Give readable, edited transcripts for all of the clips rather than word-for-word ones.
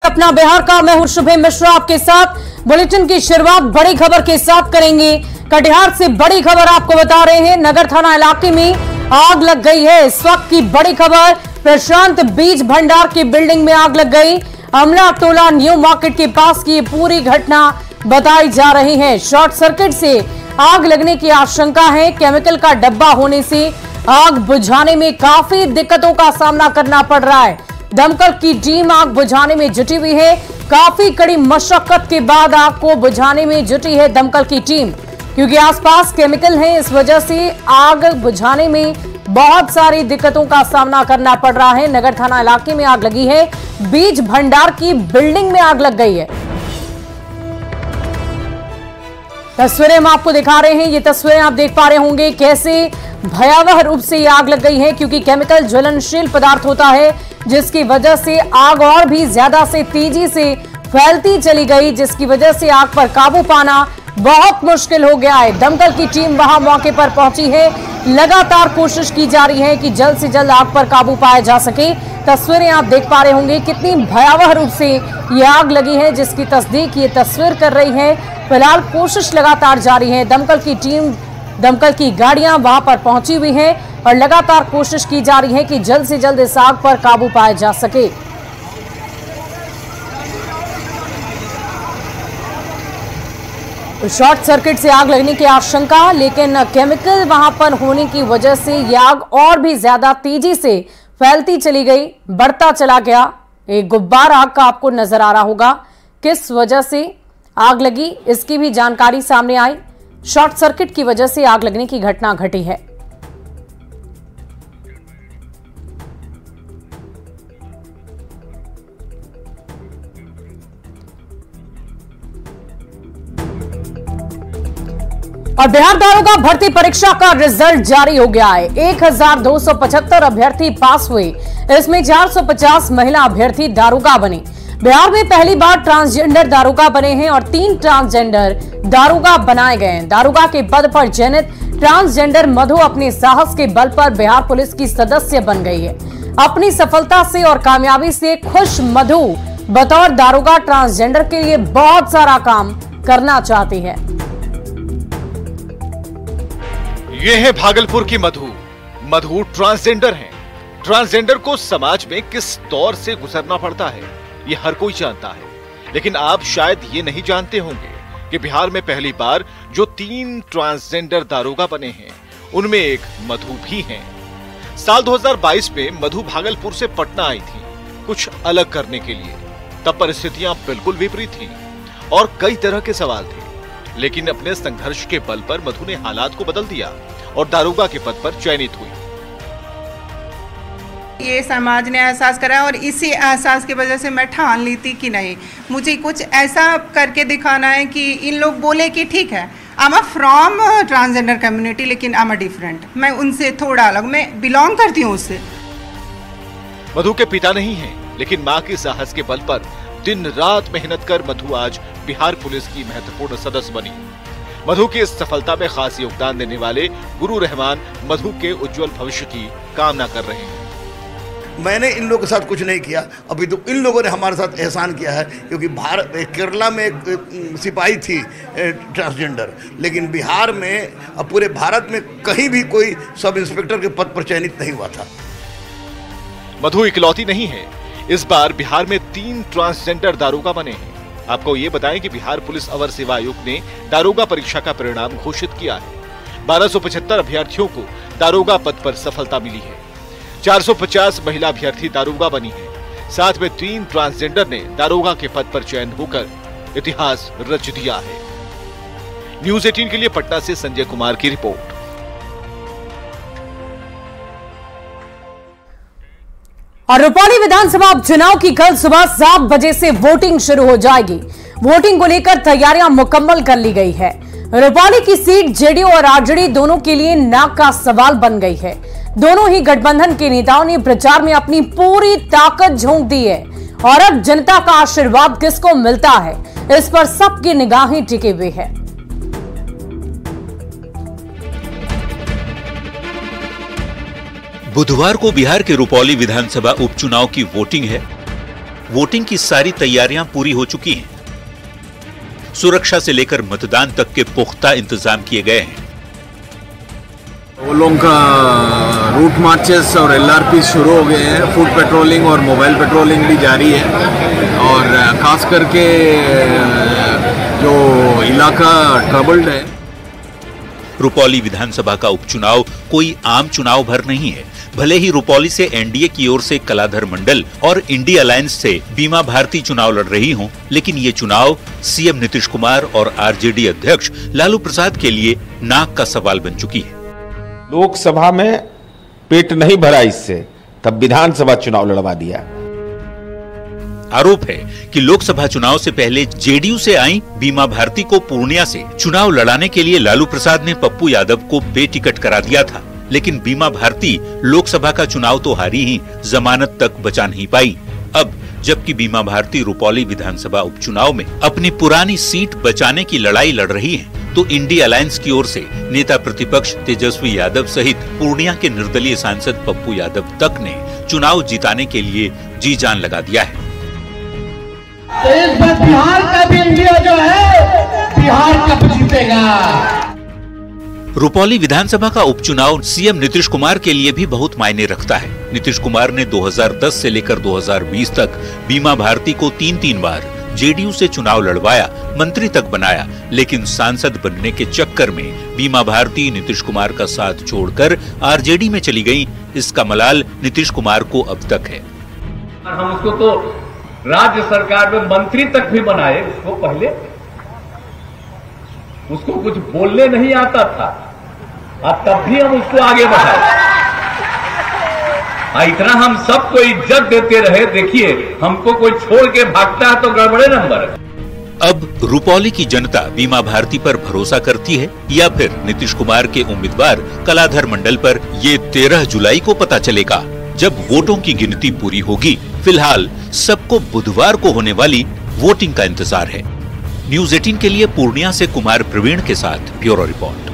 अपना बिहार का। मैं हूं शुभम मिश्रा आपके साथ। बुलेटिन की शुरुआत बड़ी खबर के साथ करेंगे। कटिहार से बड़ी खबर आपको बता रहे हैं। नगर थाना इलाके में आग लग गई है। इस वक्त की बड़ी खबर, प्रशांत बीज भंडार की बिल्डिंग में आग लग गई। अमला टोला न्यू मार्केट के पास की पूरी घटना बताई जा रही है। शॉर्ट सर्किट से आग लगने की आशंका है। केमिकल का डब्बा होने से आग बुझाने में काफी दिक्कतों का सामना करना पड़ रहा है। दमकल की टीम आग बुझाने में जुटी हुई है। काफी कड़ी मशक्कत के बाद आग को बुझाने में जुटी है दमकल की टीम, क्योंकि आसपास केमिकल है। इस वजह से आग बुझाने में बहुत सारी दिक्कतों का सामना करना पड़ रहा है। नगर थाना इलाके में आग लगी है। बीज भंडार की बिल्डिंग में आग लग गई है। तस्वीरें हम आपको दिखा रहे हैं। ये तस्वीरें आप देख पा रहे होंगे कैसे भयावह रूप से ये आग लग गई है, क्योंकि केमिकल ज्वलनशील पदार्थ होता है, जिसकी वजह से आग और भी ज्यादा से तेजी से फैलती चली गई, जिसकी वजह से आग पर काबू पाना बहुत मुश्किल हो गया है। दमकल की टीम वहां मौके पर पहुंची है। लगातार कोशिश की जा रही है कि जल्द से जल्द आग पर काबू पाया जा सके। तस्वीरें आप देख पा रहे होंगे कितनी भयावह रूप से ये आग लगी है, जिसकी तस्दीक ये तस्वीर कर रही है। फिलहाल कोशिश लगातार जारी है। दमकल की टीम, दमकल की गाड़ियां वहां पर पहुंची हुई हैं और लगातार कोशिश की जा रही है कि जल्द से जल्द इस आग पर काबू पाया जा सके। शॉर्ट सर्किट से आग लगने की आशंका, लेकिन केमिकल वहां पर होने की वजह से यह आग और भी ज्यादा तेजी से फैलती चली गई, बढ़ता चला गया। एक गुब्बार आग का आपको नजर आ रहा होगा। किस वजह से आग लगी इसकी भी जानकारी सामने आई। शॉर्ट सर्किट की वजह से आग लगने की घटना घटी है। और बिहार दारोगा भर्ती परीक्षा का रिजल्ट जारी हो गया है। 1275 अभ्यर्थी पास हुए। इसमें 450 महिला अभ्यर्थी दारोगा बने। बिहार में पहली बार ट्रांसजेंडर दारोगा बने हैं और 3 ट्रांसजेंडर दारोगा बनाए गए हैं। दारोगा के पद पर चयनित ट्रांसजेंडर मधु अपने साहस के बल पर बिहार पुलिस की सदस्य बन गई है। अपनी सफलता से और कामयाबी से खुश मधु बतौर दारोगा ट्रांसजेंडर के लिए बहुत सारा काम करना चाहती है। ये है भागलपुर की मधु। मधु ट्रांसजेंडर हैं। ट्रांसजेंडर को समाज में किस दौर से गुजरना पड़ता है, ये हर कोई जानता है, लेकिन आप शायद ये नहीं जानते होंगे कि बिहार में पहली बार जो 3 ट्रांसजेंडर दारोगा बने हैं, उनमें एक मधु भी हैं। साल 2022 में मधु भागलपुर से पटना आई थी कुछ अलग करने के लिए। तब परिस्थितियां बिल्कुल विपरीत थी और कई तरह के सवाल थे, लेकिन अपने संघर्ष के बल पर मधु ने हालात को बदल दिया और दारोगा के पद पर चयनित हुई। ये समाज ने एहसास करा और इसी एहसास की वजह से मैं ठान ली थी कि नहीं, मुझे कुछ ऐसा करके दिखाना है कि इन लोग बोले कि ठीक है, I am from transgender community, लेकिन आई एम डिफरेंट, मैं उनसे थोड़ा अलग, मैं बिलोंग करती हूँ उससे। मधु के पिता नहीं है, लेकिन माँ के साहस के बल पर दिन रात मेहनत कर मधु आज बिहार पुलिस की महत्वपूर्ण सदस्य बनी। मधु की इस सफलता में खास योगदान देने वाले गुरु रहमान मधु के उज्जवल भविष्य की कामना कर रहे हैं। मैंने इन लोगों के साथ कुछ नहीं किया, अभी तो इन लोगों ने हमारे साथ एहसान किया है, क्योंकि भारत केरला में एक सिपाही थी ट्रांसजेंडर, लेकिन बिहार में अब पूरे भारत में कहीं भी कोई सब इंस्पेक्टर के पद पर चयनित नहीं हुआ था। मधु इकलौती नहीं है। इस बार बिहार में 3 ट्रांसजेंडर दारोगा बने हैं। आपको ये बताएं कि बिहार पुलिस अवर सेवा आयोग ने दारोगा परीक्षा का परिणाम घोषित किया है। 1275 अभ्यर्थियों को दारोगा पद पर सफलता मिली है। 450 महिला अभ्यर्थी दारोगा बनी है। साथ में 3 ट्रांसजेंडर ने दारोगा के पद पर चयन होकर इतिहास रच दिया है। न्यूज़ 18 के लिए पटना से संजय कुमार की रिपोर्ट। और रुपाली विधानसभा उपचुनाव की कल सुबह 7 बजे से वोटिंग शुरू हो जाएगी। वोटिंग को लेकर तैयारियां मुकम्मल कर ली गई है। रुपाली की सीट जेडीयू और आरजेडी दोनों के लिए नाक का सवाल बन गई है। दोनों ही गठबंधन के नेताओं ने प्रचार में अपनी पूरी ताकत झोंक दी है और अब जनता का आशीर्वाद किसको मिलता है, इस पर सबकी निगाहें टिके हुए हैं। बुधवार को बिहार के रुपौली विधानसभा उपचुनाव की वोटिंग है। वोटिंग की सारी तैयारियां पूरी हो चुकी हैं। सुरक्षा से लेकर मतदान तक के पुख्ता इंतजाम किए गए हैं। वो लोगों का रूट मार्चेस और LRP शुरू हो गए हैं। फुट पेट्रोलिंग और मोबाइल पेट्रोलिंग भी जारी है और खास करके जो इलाका ट्रबल्ड है। रुपौली विधानसभा का उपचुनाव कोई आम चुनाव भर नहीं है। भले ही रुपौली से एनडीए की ओर से कलाधर मंडल और इंडिया अलायंस से बीमा भारती चुनाव लड़ रही हों, लेकिन ये चुनाव सीएम नीतीश कुमार और आरजेडी अध्यक्ष लालू प्रसाद के लिए नाक का सवाल बन चुकी है। लोकसभा में पेट नहीं भरा इससे, तब विधानसभा चुनाव लड़वा दिया। आरोप है कि लोकसभा चुनाव से पहले जेडीयू से आई बीमा भारती को पूर्णिया से चुनाव लड़ाने के लिए लालू प्रसाद ने पप्पू यादव को बेटिकट करा दिया था, लेकिन बीमा भारती लोकसभा का चुनाव तो हारी ही जमानत तक बचा नहीं पाई। अब जबकि बीमा भारती रुपौली विधानसभा उपचुनाव में अपनी पुरानी सीट बचाने की लड़ाई लड़ रही है, तो इंडिया अलायंस की ओर से नेता प्रतिपक्ष तेजस्वी यादव सहित पूर्णिया के निर्दलीय सांसद पप्पू यादव तक ने चुनाव जिताने के लिए जी जान लगा दिया है। तो इस बार बिहार का भी इंडिया जो है, बिहार कब जीतेगा। रुपौली विधानसभा का उपचुनाव सीएम नीतीश कुमार के लिए भी बहुत मायने रखता है। नीतीश कुमार ने 2010 से लेकर 2020 तक बीमा भारती को 3-3 बार जेडीयू से चुनाव लड़वाया, मंत्री तक बनाया, लेकिन सांसद बनने के चक्कर में बीमा भारती नीतीश कुमार का साथ छोड़कर आरजेडी में चली गई। इसका मलाल नीतीश कुमार को अब तक है। हम उसको तो राज्य सरकार में मंत्री तक भी बनाए, उसको पहले उसको कुछ बोलने नहीं आता था और तब भी हम उसको आगे बढ़ाए। इतना हम सबको इज्जत देते रहे। देखिए, हमको कोई छोड़ के भागता है तो गड़बड़े नंबर है। अब रुपौली की जनता बीमा भारती पर भरोसा करती है या फिर नीतीश कुमार के उम्मीदवार कलाधर मंडल पर? ये 13 जुलाई को पता चलेगा, जब वोटों की गिनती पूरी होगी। फिलहाल सबको बुधवार को होने वाली वोटिंग का इंतजार है। न्यूज़ 18 के लिए पूर्णिया से कुमार प्रवीण के साथ ब्यूरो रिपोर्ट।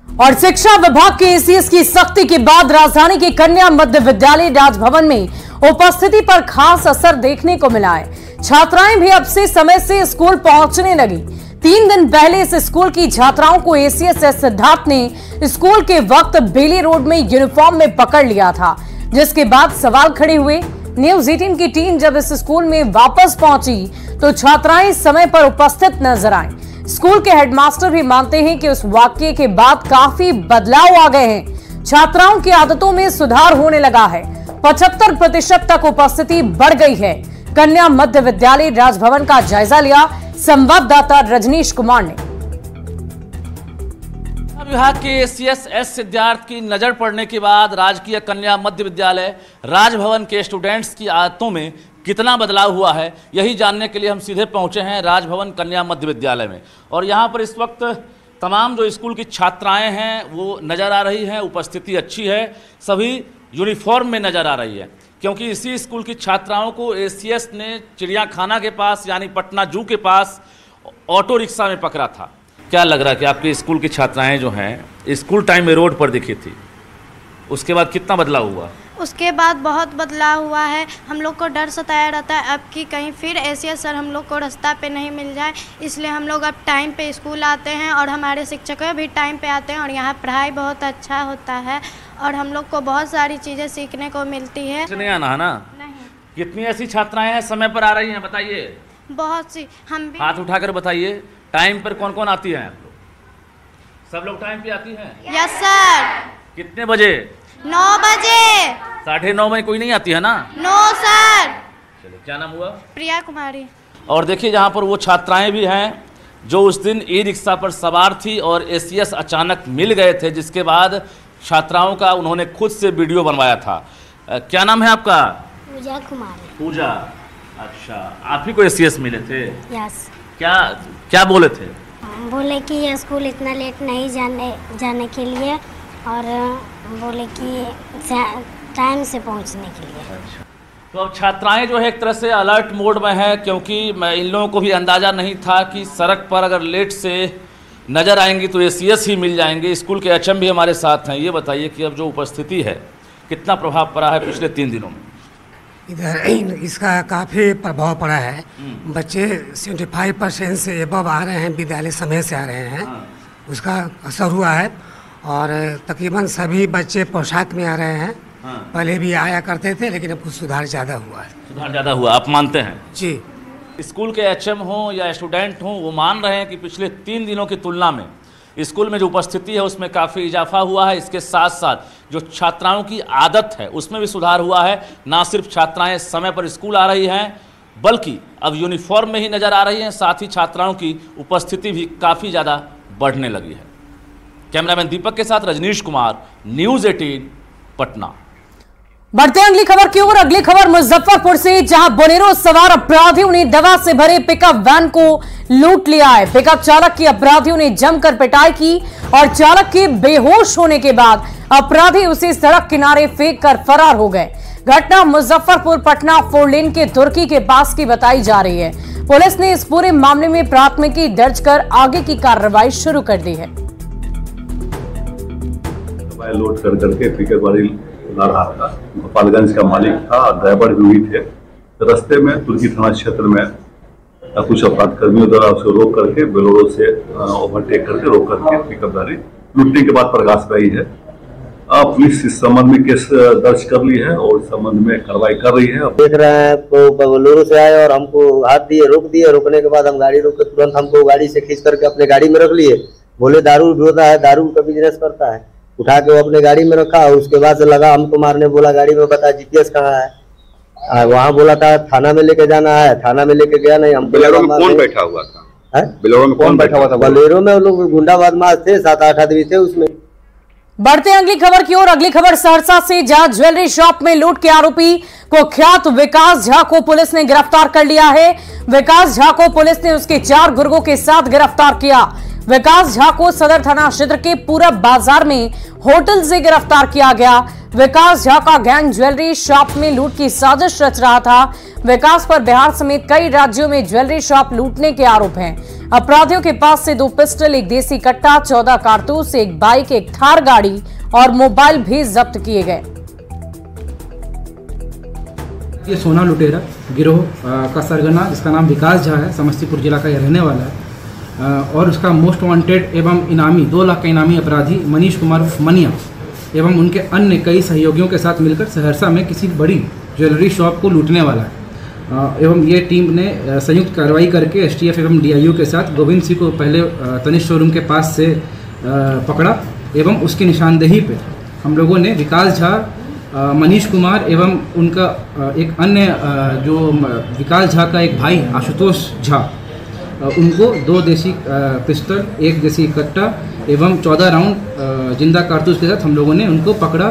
और शिक्षा विभाग के एसीएस की सख्ती के बाद राजधानी के कन्या मध्य विद्यालय राजभवन में उपस्थिति पर खास असर देखने को मिला है। छात्राएं भी अब से समय से स्कूल पहुंचने लगी। 3 दिन पहले इस स्कूल की छात्राओं को एसीएस सिद्धार्थ ने स्कूल के वक्त बेली रोड में यूनिफॉर्म में पकड़ लिया था, जिसके बाद सवाल खड़े हुए। न्यूज़ 18 की टीम जब इस स्कूल में वापस पहुंची तो छात्राएं समय पर उपस्थित नजर आईं। स्कूल के हेडमास्टर भी मानते हैं कि उस वाकये के बाद काफी बदलाव आ गए हैं। छात्राओं की आदतों में सुधार होने लगा है। 75% तक उपस्थिति बढ़ गई है। कन्या मध्य विद्यालय राजभवन का जायजा लिया संवाददाता रजनीश कुमार ने। विभाग के एसीएस एस सिद्धार्थ की नजर पड़ने के बाद राजकीय कन्या मध्य विद्यालय राजभवन के स्टूडेंट्स की आदतों में कितना बदलाव हुआ है, यही जानने के लिए हम सीधे पहुंचे हैं राजभवन कन्या मध्य विद्यालय में। और यहां पर इस वक्त तमाम जो स्कूल की छात्राएं हैं वो नज़र आ रही हैं। उपस्थिति अच्छी है, सभी यूनिफॉर्म में नज़र आ रही है, क्योंकि इसी स्कूल की छात्राओं को एसीएस ने चिड़ियाखाना के पास यानी पटना जू के पास ऑटो रिक्शा में पकड़ा था। क्या लग रहा है कि आपके स्कूल की छात्राएं जो हैं स्कूल टाइम में रोड पर दिखी थी, उसके बाद कितना बदलाव हुआ? उसके बाद बहुत बदलाव हुआ है। हम लोग को डर सताया रहता है अब कि कहीं फिर एसीएस सर हम लोग को रास्ता पे नहीं मिल जाए, इसलिए हम लोग अब टाइम पे स्कूल आते हैं और हमारे शिक्षक भी टाइम पे आते हैं और यहाँ पढ़ाई बहुत अच्छा होता है और हम लोग को बहुत सारी चीज़ें सीखने को मिलती है। नहीं आना है ना? नहीं। कितनी ऐसी छात्राएं हैं समय पर आ रही हैं, बताइए? बहुत सी। हम भी हाथ उठाकर बताइए, टाइम पर कौन कौन आती है आप लोग? सब लोग टाइम पे आती हैं? Yes sir. कितने बजे? 9 बजे। 9:30 में कोई नहीं आती है ना? No sir. चलो, क्या नाम हुआ? प्रिया कुमारी। और देखिए यहाँ पर वो छात्राएं भी हैं जो उस दिन ई रिक्शा पर सवार थी और एसीएस अचानक मिल गए थे, जिसके बाद छात्राओं का उन्होंने खुद से वीडियो बनवाया था। क्या नाम है आपका? पूजा कुमारी। पूजा, अच्छा, आप ही को एसीएस मिले थे? यस। क्या बोले थे? बोले कि ये स्कूल इतना लेट नहीं जाने के लिए और बोले कि टाइम से पहुंचने के लिए। अच्छा, तो अब छात्राएं जो है एक तरह से अलर्ट मोड में है, क्योंकि इन लोगों को भी अंदाज़ा नहीं था कि सड़क पर अगर लेट से नज़र आएंगी तो एसीएस ही मिल जाएंगे। स्कूल के एचएम भी हमारे साथ हैं। ये बताइए कि अब जो उपस्थिति है कितना प्रभाव पड़ा है पिछले 3 दिनों में? इधर इसका काफ़ी प्रभाव पड़ा है। बच्चे 75% से एबव आ रहे हैं, विद्यालय समय से आ रहे हैं, उसका असर हुआ है। और तकरीबन सभी बच्चे पोशाक में आ रहे हैं। पहले भी आया करते थे, लेकिन अब कुछ सुधार ज़्यादा हुआ है। सुधार ज़्यादा हुआ, आप मानते हैं? जी। स्कूल के एचएम हों या स्टूडेंट हों, वो मान रहे हैं कि पिछले 3 दिनों की तुलना में स्कूल में जो उपस्थिति है उसमें काफ़ी इजाफा हुआ है। इसके साथ साथ जो छात्राओं की आदत है उसमें भी सुधार हुआ है। ना सिर्फ छात्राएं समय पर स्कूल आ रही हैं, बल्कि अब यूनिफॉर्म में ही नज़र आ रही हैं। साथ ही छात्राओं की उपस्थिति भी काफ़ी ज़्यादा बढ़ने लगी है। कैमरामैन दीपक के साथ रजनीश कुमार, न्यूज़ 18 पटना। बढ़ते हैं अगली खबर की ओर। अगली खबर मुजफ्फरपुर से, जहां बोलेरो सवार अपराधियों ने दवा से भरे पिकअप वैन को लूट लिया है। पिकअप चालक की अपराधियों ने जमकर पिटाई की और चालक के बेहोश होने के बाद अपराधी उसे सड़क किनारे फेंक कर फरार हो गए। घटना मुजफ्फरपुर पटना 4 लेन के तुर्की के पास की बताई जा रही है। पुलिस ने इस पूरे मामले में प्राथमिकी दर्ज कर आगे की कार्रवाई शुरू कर दी है। लोड कर करके पिकअप गाड़ी ला रहा था। गोपालगंज का मालिक था, ड्राइवर भी थे। रास्ते में तुर्की थाना क्षेत्र में कुछ अपराध कर्मियों द्वारा उसे रोक करके बोलेरो से ओवरटेक करके रोक करके पिकअप गाड़ी लूटने के बाद प्रकाश पाई है। पुलिस इस संबंध में केस दर्ज कर ली है और इस संबंध में कार्रवाई कर रही है। देख रहे हैं तो बोलेरो से आए और हमको हाथ दिए, रोक दिए। रोकने के बाद हम गाड़ी रोक के तुरंत हमको गाड़ी से खींच करके अपने गाड़ी में रख लिए। बोले दारू ढोता है, दारू का बिजनेस करता है। उठा के वो अपने गाड़ी में रखा और उसके बाद से लगा हमको मारने। बोला गाड़ी में बता जीपीएस कहाँ है। वहाँ बोला था थाना में लेके जाना है, थाना में लेके गया नहीं। हम बोलेरो में कौन बैठा हुआ था? बोलेरो में कौन बैठा हुआ था? बोलेरो में लोग गुंडा बदमाश थे, 7-8 आदमी थे उसमें। बढ़ते हैं अगली खबर की ओर। अगली खबर सहरसा से, जहां ज्वेलरी शॉप में लूट के आरोपी कुख्यात विकास झा को पुलिस ने गिरफ्तार कर लिया है। विकास झा को पुलिस ने उसके 4 गुर्गों के साथ गिरफ्तार किया। विकास झा को सदर थाना क्षेत्र के पूरब बाजार में होटल से गिरफ्तार किया गया। विकास झा का गैंग ज्वेलरी शॉप में लूट की साजिश रच रहा था। विकास पर बिहार समेत कई राज्यों में ज्वेलरी शॉप लूटने के आरोप हैं। अपराधियों के पास से 2 पिस्टल, 1 देसी कट्टा, 14 कारतूस, 1 बाइक, 1 थार गाड़ी और मोबाइल भी जब्त किए गए। ये सोना लुटेरा गिरोह का सरगना, जिसका नाम विकास झा है, समस्तीपुर जिला का यह रहने वाला है। और उसका मोस्ट वांटेड एवं इनामी 2 लाख का इनामी अपराधी मनीष कुमार मनिया एवं उनके अन्य कई सहयोगियों के साथ मिलकर सहरसा में किसी बड़ी ज्वेलरी शॉप को लूटने वाला है। एवं ये टीम ने संयुक्त कार्रवाई करके एसटीएफ एवं डीआईयू के साथ गोविंद सिंह को पहले तनिष्क शोरूम के पास से पकड़ा एवं उसकी निशानदेही पे हम लोगों ने विकास झा, मनीष कुमार एवं उनका एक अन्य जो विकास झा का एक भाई आशुतोष झा, उनको 2 देसी पिस्टल, 1 देसी कट्टा एवं 14 राउंड जिंदा कारतूस के साथ हम लोगों ने उनको पकड़ा।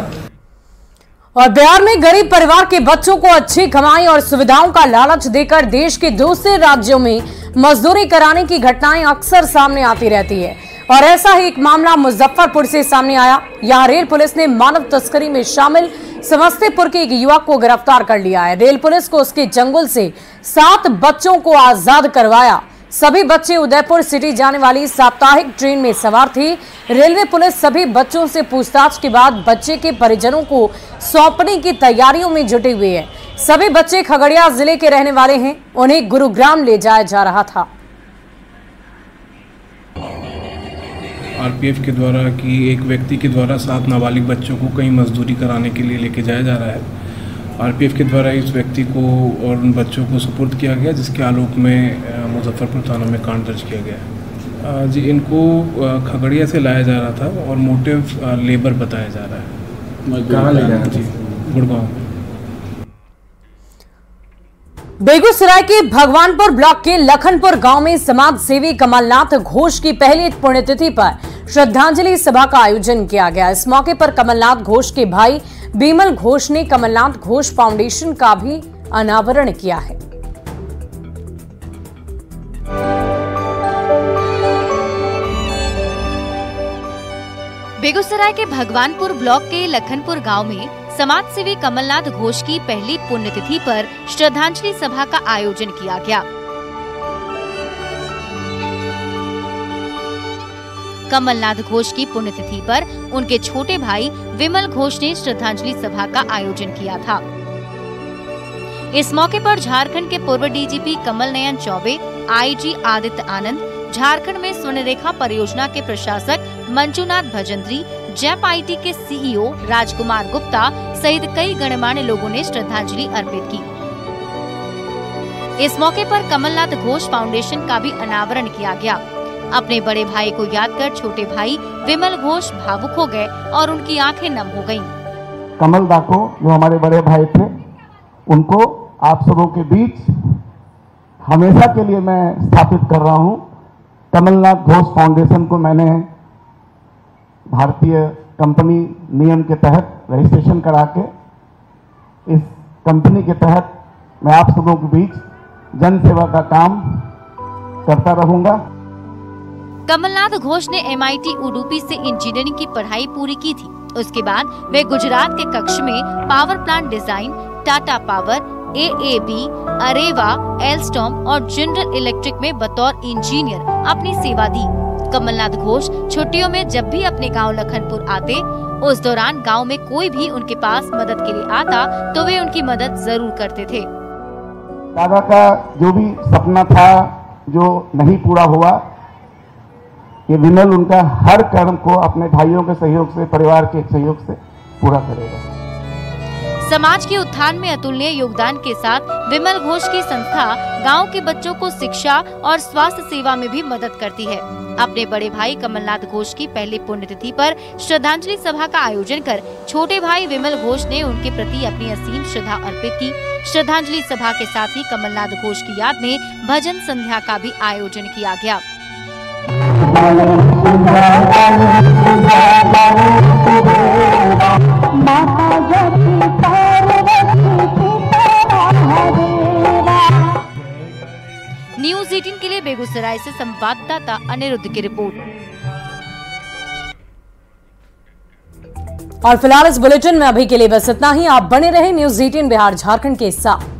और बिहार में गरीब परिवार के बच्चों को अच्छी कमाई और सुविधाओं का लालच देकर देश के दूसरे राज्यों में मजदूरी कराने की घटनाएं अक्सर सामने आती रहती है। और ऐसा ही एक मामला मुजफ्फरपुर से सामने आया। यहाँ रेल पुलिस ने मानव तस्करी में शामिल समस्तीपुर के एक युवक को गिरफ्तार कर लिया है। रेल पुलिस को उसके चंगुल से 7 बच्चों को आजाद करवाया। सभी बच्चे उदयपुर सिटी जाने वाली साप्ताहिक ट्रेन में सवार थे। रेलवे पुलिस सभी बच्चों से पूछताछ के बाद बच्चे के परिजनों को सौंपने की तैयारियों में जुटी हुई है। सभी बच्चे खगड़िया जिले के रहने वाले हैं। उन्हें गुरुग्राम ले जाया जा रहा था। आरपीएफ के द्वारा कि एक व्यक्ति के द्वारा 7 नाबालिग बच्चों को कहीं मजदूरी कराने के लिए लेके जाया जा रहा है। आरपीएफ के द्वारा इस व्यक्ति को और उन बच्चों को सुपुर्द किया गया, जिसके आलोक में मुजफ्फरपुर थाना में कांड दर्ज किया गया। जी, इनको खगड़िया से लाया जा रहा था और मोटिव लेबर बताया जा रहा है। कहाँ ले जाना? जी, गुड़गांव। बेगूसराय के भगवानपुर ब्लॉक के लखनपुर गांव में समाज सेवी कमलनाथ घोष की पहली पुण्यतिथि पर श्रद्धांजलि सभा का आयोजन किया गया। इस मौके पर कमलनाथ घोष के भाई बिमल घोष ने कमलनाथ घोष फाउंडेशन का भी अनावरण किया है। बेगूसराय के भगवानपुर ब्लॉक के लखनपुर गांव में समाज सेवी कमलनाथ घोष की पहली पुण्यतिथि पर श्रद्धांजलि सभा का आयोजन किया गया। कमलनाथ घोष की पुण्यतिथि पर उनके छोटे भाई विमल घोष ने श्रद्धांजलि सभा का आयोजन किया था। इस मौके पर झारखंड के पूर्व डीजीपी कमल नयन चौबे, आईजी आदित्य आनंद, झारखंड में स्वर्णरेखा परियोजना के प्रशासक मंजूनाथ भजंत्री, जैप आईटी के सीईओ राजकुमार गुप्ता सहित कई गणमान्य लोगों ने श्रद्धांजलि अर्पित की। इस मौके पर कमलनाथ घोष फाउंडेशन का भी अनावरण किया गया। अपने बड़े भाई को याद कर छोटे भाई विमल घोष भावुक हो गए और उनकी आंखें नम हो गईं। कमल दा को, जो हमारे बड़े भाई थे, उनको आप सबों के बीच हमेशा के लिए मैं स्थापित कर रहा हूं। कमलनाथ घोष फाउंडेशन को मैंने भारतीय कंपनी नियम के तहत रजिस्ट्रेशन करा के इस कंपनी के तहत मैं आप सबों के बीच जन सेवा का काम करता रहूंगा। कमलनाथ घोष ने MIT उडुपी से इंजीनियरिंग की पढ़ाई पूरी की थी। उसके बाद वे गुजरात के कक्ष में power plant design, Tata power, AAB, अरेवा, Alstom और जनरल इलेक्ट्रिक में बतौर इंजीनियर अपनी सेवा दी। कमलनाथ घोष छुट्टियों में जब भी अपने गांव लखनपुर आते, उस दौरान गांव में कोई भी उनके पास मदद के लिए आता तो वे उनकी मदद जरूर करते थे। दादा का जो भी सपना था, जो नहीं पूरा हुआ, ये विमल उनका हर कर्म को अपने भाइयों के सहयोग से, परिवार के सहयोग से पूरा करेगा। समाज के उत्थान में अतुलनीय योगदान के साथ विमल घोष की संस्था गांव के बच्चों को शिक्षा और स्वास्थ्य सेवा में भी मदद करती है। अपने बड़े भाई कमलनाथ घोष की पहली पुण्यतिथि पर श्रद्धांजलि सभा का आयोजन कर छोटे भाई विमल घोष ने उनके प्रति अपनी असीम श्रद्धा अर्पित की। श्रद्धांजलि सभा के साथ ही कमलनाथ घोष की याद में भजन संध्या का भी आयोजन किया गया। न्यूज़ 18 के लिए बेगूसराय से संवाददाता अनिरुद्ध की रिपोर्ट। और फिलहाल इस बुलेटिन में अभी के लिए बस इतना ही। आप बने रहे न्यूज़ 18 बिहार झारखंड के साथ।